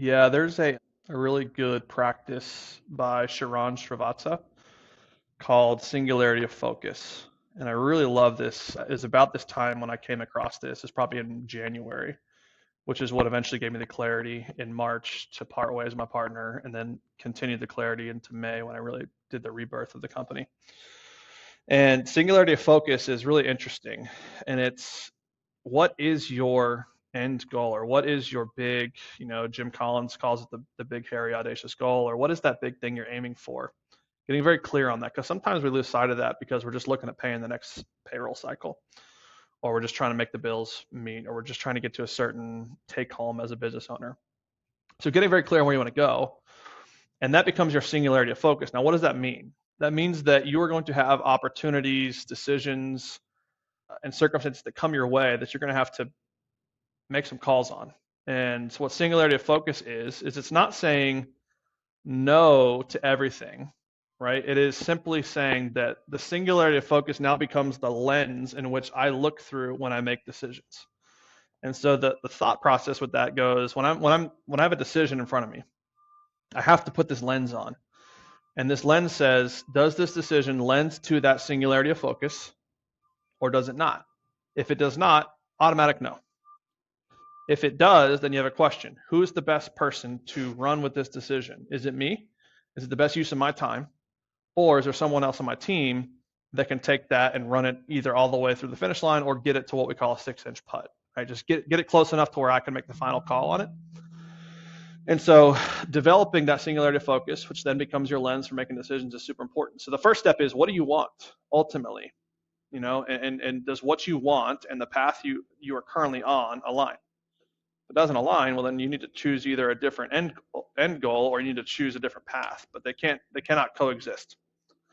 Yeah, there's a really good practice by Sharon Srivatsa called Singularity of Focus. And I really love this. It's about this time when I came across this. It's probably in January, which is what eventually gave me the clarity in March to part ways with my partner and then continued the clarity into May when I really did the rebirth of the company. And Singularity of Focus is really interesting. And it's what is your end goal, or what is your big, Jim Collins calls it the big, hairy, audacious goal, or what is that big thing you're aiming for? Getting very clear on that, because sometimes we lose sight of that because we're just looking at paying the next payroll cycle, or we're just trying to make the bills meet, or we're just trying to get to a certain take home as a business owner. So getting very clear on where you want to go, and that becomes your singularity of focus. Now, what does that mean? That means that you are going to have opportunities, decisions, and circumstances that come your way that you're going to have to make some calls on. And so what singularity of focus is it's not saying no to everything, right? It is simply saying that the singularity of focus now becomes the lens in which I look through when I make decisions. And so the thought process with that goes when I have a decision in front of me, I have to put this lens on. And this lens says, does this decision lend to that singularity of focus or does it not? If it does not, automatic no. If it does, then you have a question. Who's the best person to run with this decision? Is it me? Is it the best use of my time? Or is there someone else on my team that can take that and run it either all the way through the finish line or get it to what we call a 6-inch putt, right? Just get it close enough to where I can make the final call on it. And so developing that singularity of focus, which then becomes your lens for making decisions, is super important. So the first step is, what do you want ultimately? And does what you want and the path you are currently on align? If it doesn't align, well, then you need to choose either a different end goal or you need to choose a different path, but they cannot coexist.